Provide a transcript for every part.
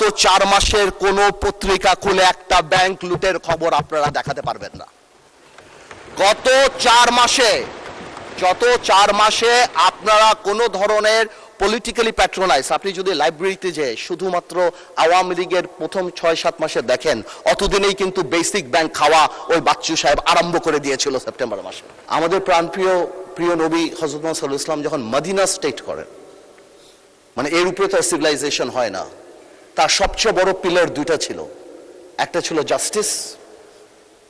গত 4 মাসের কোনো পত্রিকা খুলে একটা ব্যাংক লুটের খবর আপনারা দেখাতে পারবেন না। গত 4 মাসে যত 4 মাসে আপনারা কোনো ধরনের পলিটিক্যালি প্যাট্রোনাইজ, আপনি যদি লাইব্রেরিতে যে শুধুমাত্র আওয়ামী লীগের প্রথম 6-7 মাসে দেখেন, অতদিনেই কিন্তু বেসিক ব্যাংক খাওয়া ওই বাচ্চু সাহেব আরম্ভ করে দিয়েছিল সেপ্টেম্বর মাসে। আমাদের প্রিয় নবী হযরত মুহাম্মদ সাল্লাল্লাহু আলাইহি ওয়াসাল্লাম যখন মদিনা স্টেট করেন, মানে এর উপরে তো সিভিলাইজেশন হয় না, তার সবচেয়ে বড় পিলার দুইটা ছিল, একটা ছিল জাস্টিস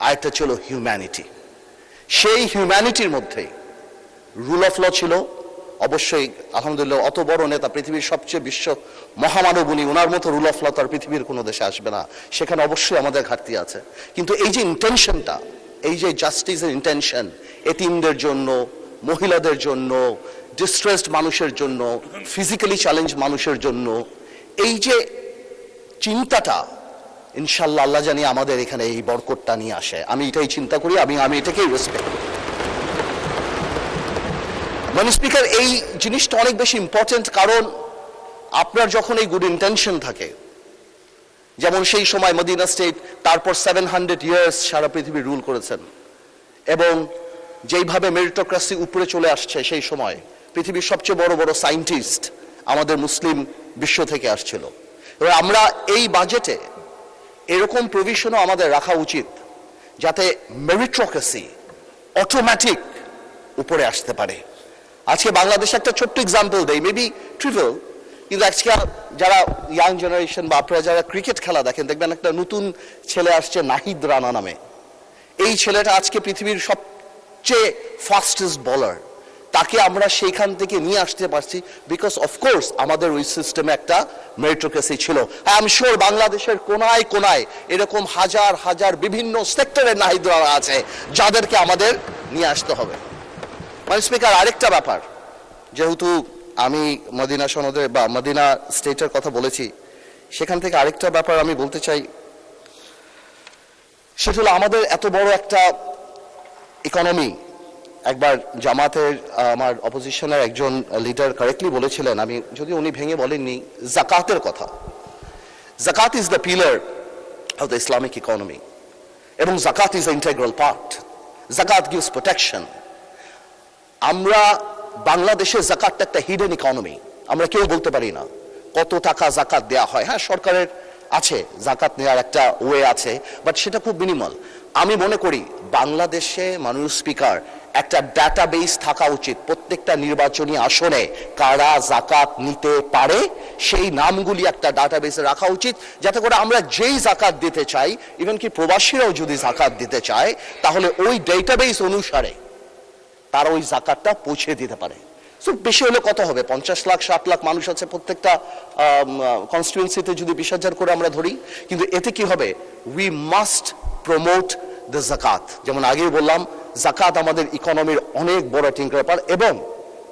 আর একটা ছিল হিউম্যানিটি। সেই হিউম্যানিটির মধ্যে রুল অফ ল ছিল। অবশ্যই আলহামদুলিল্লাহ অত বড় নেতা, পৃথিবীর সবচেয়ে বিশ্ব মহামানব উনি, ওনার মতো রুল অফ ল তার পৃথিবীর কোনো দেশে আসবে না, সেখানে অবশ্যই আমাদের ঘাটতি আছে। কিন্তু এই যে ইন্টেনশনটা, এই যে জাস্টিসের ইন্টেনশন, এতিমদের জন্য, মহিলাদের জন্য, ডিস্ট্রেসড মানুষের জন্য, ফিজিক্যালি চ্যালেঞ্জ মানুষের জন্য, এই যে চিন্তাটা ইনশাল্লাহ আল্লাহ জানি আমাদের এখানে এই বরকতটা নিয়ে আসে। আমি এটাই চিন্তা করি, আমি এটাকেই রেসপেক্ট করি। মানে স্পিকার, এই জিনিসটা অনেক বেশি ইম্পর্টেন্ট, কারণ আপনার যখন এই গুড ইন্টেনশন থাকে, যেমন সেই সময় মদিনা স্টেট, তারপর 700 ইয়ার্স সারা পৃথিবী রুল করেছেন, এবং যেইভাবে মেরিটোক্রেসি উপরে চলে আসছে, সেই সময় পৃথিবীর সবচেয়ে বড় বড় সায়েন্টিস্ট আমাদের মুসলিম বিশ্ব থেকে আসছিল। এবার আমরা এই বাজেটে এরকম প্রভিশনও আমাদের রাখা উচিত যাতে মেরিটোক্রেসি অটোমেটিক উপরে আসতে পারে। আজকে বাংলাদেশে একটা ছোট্ট এক্সাম্পল দেই, মেবি ট্রিভিয়াল, কিন্তু আজকে যারা ইয়াং জেনারেশন বা আপনারা যারা ক্রিকেট খেলা দেখেন, দেখবেন একটা নতুন ছেলে আসছে নাহিদ রানা নামে। এই ছেলেটা আজকে পৃথিবীর সবচেয়ে ফাস্টেস্ট বোলার। তাকে আমরা সেইখান থেকে নিয়ে আসতে পারছি বিকজ অফকোর্স আমাদের ওই সিস্টেমে একটা মেরিটোক্রেসি ছিল। আই এম শিওর বাংলাদেশের কোনায় কোনায় এরকম হাজার হাজার বিভিন্ন সেক্টরের নাহিদ রানা আছে যাদেরকে আমাদের নিয়ে আসতে হবে। মানে স্পিকার, আরেকটা ব্যাপার, যেহেতু আমি মদিনা সনদে বা মদিনা স্টেটের কথা বলেছি, সেখান থেকে আরেকটা ব্যাপার আমি বলতে চাই, সেটা হলো আমাদের এত বড় একটা ইকোনমি। একবার জামাতের আমার অপোজিশনের একজন লিডার কারেক্টলি বলেছিলেন, আমি যদি উনি ভেঙে বলেননি, জাকাতের কথা। জাকাত is the pillar of the Islamic economy, এবং জাকাত ইজ দ্য ইন্টিগ্রাল পার্ট। জাকাত গিভস প্রোটেকশন। আমরা বাংলাদেশে জাকাতটা একটা হিডেন ইকোনমি, আমরা কেউ বলতে পারি না কত টাকা জাকাত দেয়া হয়। হ্যাঁ, সরকারের আছে জাকাত নেওয়ার একটা ওয়ে আছে, বাট সেটা খুব মিনিমাল। আমি মনে করি বাংলাদেশে মাননীয় স্পিকার একটা ডাটাবেস থাকা উচিত, প্রত্যেকটা নির্বাচনী আসনে কারা জাকাত নিতে পারে সেই নামগুলি একটা ডাটাবেসে রাখা উচিত, যাতে করে আমরা যেই জাকাত দিতে চাই, ইভেন কি প্রবাসীরাও যদি জাকাত দিতে চায়, তাহলে ওই ডেটাবেস অনুসারে তারা ওই জাকাতটা পৌঁছে দিতে পারে। সো বেশি হলে কত হবে, 50 লাখ 60 লাখ মানুষ আছে প্রত্যেকটা কনস্টিটুয়েন্সিতে, যদি 20,000 করে আমরা ধরি। কিন্তু এতে কি হবে, উই মাস্ট প্রমোট দ্য জাকাত। যেমন আগেই বললাম, জাকাত আমাদের ইকোনমির অনেক বড় টিঙ্কার, এবং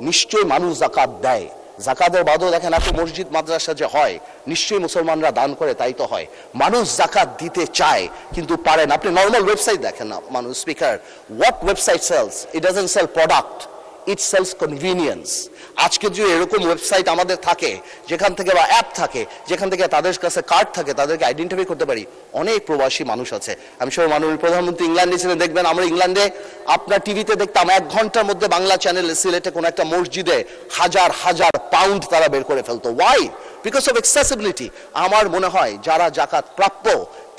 নিশ্চয়ই মানুষ জাকাত দেয়। জাকাতের বাদও দেখেন এত মসজিদ মাদ্রাসা যে হয়, নিশ্চয়ই মুসলমানরা দান করে, তাই তো হয়। মানুষ জাকাত দিতে চায় কিন্তু পারে না। আপনি নর্মাল ওয়েবসাইট দেখেন না মানুষ speaker, what website sells? It doesn't sell product, it sells convenience. আজকে যদি এরকম ওয়েবসাইট আমাদের থাকে, যেখান থেকে বা অ্যাপ থাকে, যেখান থেকে তাদের কাছে কার্ড থাকে, তাদেরকে আইডেন্টিফাই করতে পারি, অনেক প্রবাসী মানুষ আছে। আমি সব মাননীয় প্রধানমন্ত্রী ইংল্যান্ডে ছিলেন, দেখবেন আমরা ইংল্যান্ডে আপনার টিভিতে দেখতাম 1 ঘন্টার মধ্যে বাংলা চ্যানেলে সিলেটে কোনো একটা মসজিদে হাজার হাজার পাউন্ড তারা বের করে ফেলতো। ওয়াই? Because of accessibility. আমার মনে হয় যারা জাকাত প্রাপ্য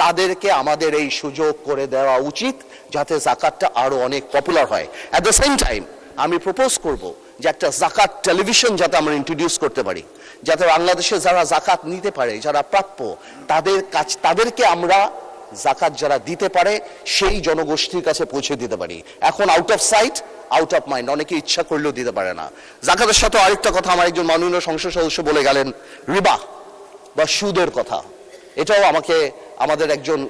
তাদেরকে আমাদের এই সুযোগ করে দেওয়া উচিত, যাতে জাকাতটা আরো অনেক পপুলার হয়। অ্যাট দ্য সেম টাইম আমি প্রপোজ করব যে একটা জাকাত টেলিভিশন যাতে আমরা ইন্ট্রোডিউস করতে পারি, যাতে বাংলাদেশে যারা জাকাত নিতে পারে, যারা প্রাপ্য, তাদেরকে আমরা জাকাত যারা দিতে পারে সেই জনগোষ্ঠীর কাছে পৌঁছে দিতে পারি। এখন out of sight out of mind, অনেকে ইচ্ছা করলেও দিতে পারে না। জাকাতের সাথে আরেকটা কথা আমার একজন মাননীয় সংসদ সদস্য বলে গেলেন, রিবা বা সুদের কথা। এটাও আমাদের একজন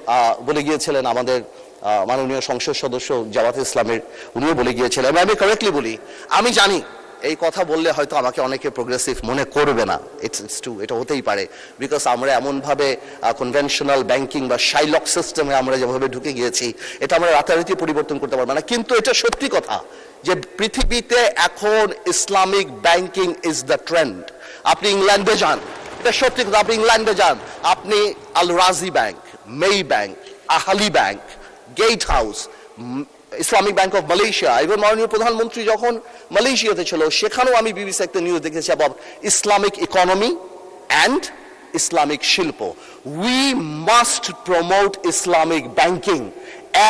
বলে গিয়েছিলেন, আমাদের মাননীয় সংসদ সদস্য জামাতে ইসলামের, উনিও বলে গিয়েছিলেন। আমি কারেক্টলি বলি, আমি জানি এই কথা বললে হয়তো আমাকে অনেকে প্রোগ্রেসিভ মনে করবে না, ইটস ট্রু, এটা হতেই পারে, বিকজ আমরা এমনভাবে কনভেনশনাল ব্যাংকিং বা শাইলক সিস্টেমে আমরা যেভাবে ঢুকে গিয়েছি, এটা আমরা রাতারাতি পরিবর্তন করতে পারবো না। কিন্তু এটা সত্যি কথা যে পৃথিবীতে এখন Islamic banking is the trend. আপনি ইংল্যান্ডে যান, এটা সত্যি কথা। আপনি ইংল্যান্ডে যান, আপনি Al Rajhi bank, Maybank, Ahli bank, Gatehouse, Islamic bank of Malaysia, এবং মাননীয় প্রধানমন্ত্রী যখন মালয়েশিয়াতে ছিল সেখানেও আমি বিবিসি একটা নিউজ দেখেছি about Islamic economy and Islamic শিল্প। We must promote Islamic banking.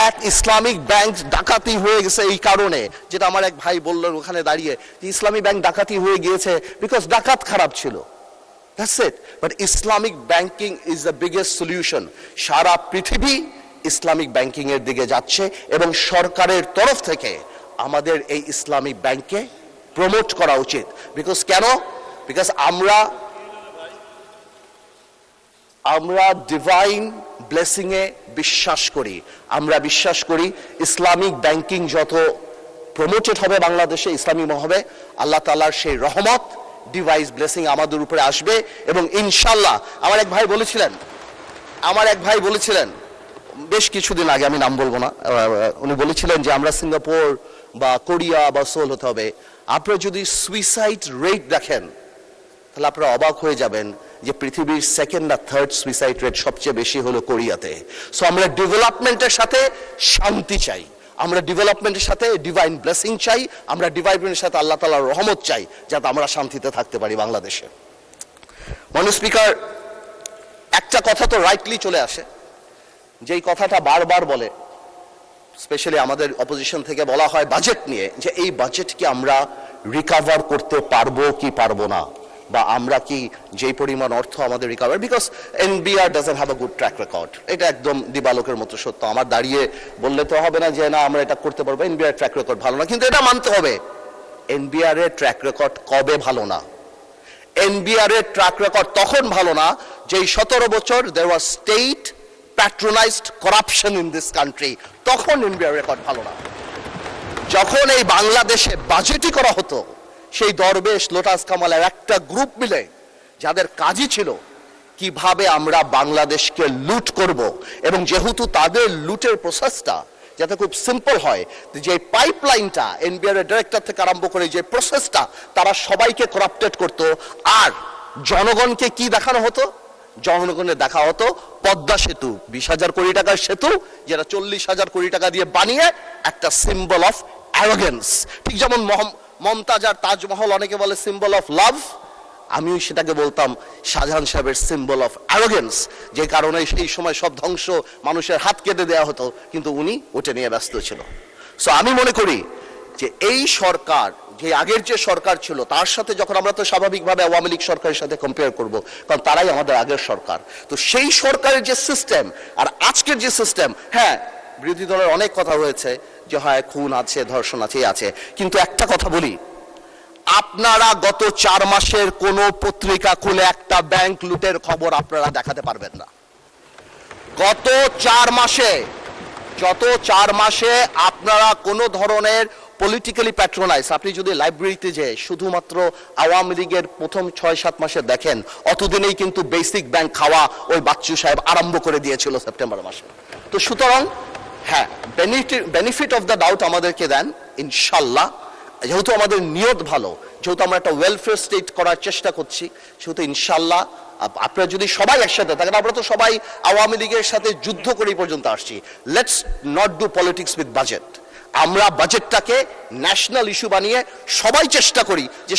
এক ইসলামিক ব্যাংক ডাকাতি হয়ে গেছে এই কারণে, যেটা আমার এক ভাই বললেন ওখানে দাঁড়িয়ে, যে ইসলামী ব্যাংক ডাকাতি হয়ে গিয়েছে বিকজ ডাকাত খারাপ ছিল। That's it. But Islamic banking is the biggest solution. সারা পৃথিবী ইসলামিক ব্যাংকিং এর দিকে যাচ্ছে এবং সরকারের তরফ থেকে আমাদের এই ইসলামিক ব্যাংককে প্রমোট করা উচিত। বিকজ কেন? বিকজ আমরা ডিভাইন ব্লেসিং এ বিশ্বাস করি। আমরা বিশ্বাস করি ইসলামিক ব্যাংকিং যত প্রমোটেড হবে বাংলাদেশে, ইসলামী হবে, আল্লাহ তাআলার সেই রহমত ডিভাইস ব্লেসিং আমাদের উপরে আসবে। এবং ইনশাল্লাহ আমার এক ভাই বলেছিলেন বেশ কিছুদিন আগে, আমি নাম বলবো না, উনি বলেছিলেন যে আমরা সিঙ্গাপুর বা কোরিয়া বা সোল হতে হবে। আপনারা যদি সুইসাইড রেট দেখেন তাহলে আপনারা অবাক হয়ে যাবেন যে পৃথিবীর সেকেন্ড আর থার্ড সুইসাইড রেট সবচেয়ে বেশি হলো কোরিয়াতে। সো আমরা ডেভেলপমেন্টের সাথে শান্তি চাই, আমরা ডেভেলপমেন্টের সাথে ডিভাইন ব্লেসিং চাই, আমরা ডেভেলপমেন্টের সাথে আল্লাহ তাআলার রহমত চাই, যাতে আমরা শান্তিতে থাকতে পারি বাংলাদেশে। মাননীয় স্পিকার, একটা কথা তো রাইটলি চলে আসে, যেই কথাটা বারবার বলে, স্পেশালি আমাদের অপোজিশন থেকে বলা হয় বাজেট নিয়ে, যে এই বাজেট কি আমরা রিকভার করতে পারবো কি পারবো না, বা আমরা কি যেই পরিমাণ অর্থ আমাদের recover, because NBR doesn't have a good track record. এটা একদম দিবালোকের মতো সত্য। আমার দাঁড়িয়ে বললে তো হবে না যে না আমরা এটা করতে পারবো, এনবিআর ট্র্যাক রেকর্ড ভালো না, কিন্তু এটা মানতে হবে এনবিআর এর ট্র্যাক রেকর্ড কবে ভালো না? এনবিআর এর ট্র্যাক রেকর্ড তখন ভালো না যেই 17 বছর there was state patronised corruption in this country, তখন এনবিআর রেকর্ড ভালো না। যখন এই বাংলাদেশে বাজেটই করা হতো, সেই দরবেশ লোটাস কামালের একটা গ্রুপ মিলে যাদের কাজই ছিল কিভাবে আমরা বাংলাদেশকে লুট করব, এবং যেহেতু তাদের লুটের প্রসেসটা যাতে খুব সিম্পল হয়, যে পাইপলাইনটা এনবিআর এর ডিরেক্টর থেকে আরম্ভ করে যে প্রসেসটা, তারা সবাইকে করাপ্টেড করতো। আর জনগণকে কি দেখানো হতো? জনগণের দেখা হতো পদ্মা সেতু, 20,000 কোটি টাকার সেতু, যেটা 40,000 কোটি টাকা দিয়ে বানিয়ে একটা সিম্বল অফ অ্যারোগেন্স। ঠিক যেমন মমতাজ আর তাজমহল অনেকে বলে সিম্বল অফ লাভ, আমিও সেটাকে বলতাম শাহজাহান সাহেবের সিম্বল অফ অ্যারোগেন্স, যে কারণে সেই সময় সব ধ্বংস মানুষের হাত কেটে দেওয়া হতো, কিন্তু উনি ওটা নিয়ে ব্যস্ত ছিল। সো আমি মনে করি যে এই সরকার, যে আগের যে সরকার ছিল তার সাথে যখন আমরা তো স্বাভাবিকভাবে আওয়ামী লীগ সরকারের সাথে কম্পেয়ার করব, কারণ তারাই আমাদের আগের সরকার, তো সেই সরকারের যে সিস্টেম আর আজকের যে সিস্টেম, হ্যাঁ বিরোধী দলের অনেক কথা হয়েছে যে হয় খুন আছে, ধর্ষণ আছে, কিন্তু একটা কথা বলি, আপনারা গত 4 মাসের কোন পত্রিকা খুলে একটা ব্যাংক লুটের খবর আপনারা দেখাতে পারবেন না। গত 4 মাসে আপনারা কোন ধরনের পলিটিক্যালি প্যাট্রোনাইজ, আপনি যদি লাইব্রেরিতে যে শুধুমাত্র আওয়ামী লীগের প্রথম 6-7 মাসে দেখেন, অতদিনেই কিন্তু বেসিক ব্যাংক খাওয়া ওই বাচ্চু সাহেব আরম্ভ করে দিয়েছিল সেপ্টেম্বর মাসে। তো সুতরাং হ্যাঁ, বেনিফিট অফ দ্য ডাউট আমাদেরকে দেন ইনশাল্লাহ, যেহেতু আমাদের নিয়ত ভালো, যেহেতু আমরা একটা ওয়েলফেয়ার স্টেট করার চেষ্টা করছি, সেহেতু ইনশাল্লাহ আপনারা যদি সবাই একসাথে থাকেন, আমরা তো সবাই আওয়ামী লীগের সাথে যুদ্ধ করে পর্যন্ত আসছি, let's not do politics with budget. আমরা বাজেটটাকে ন্যাশনাল ইস্যু বানিয়ে সবাই চেষ্টা করি যে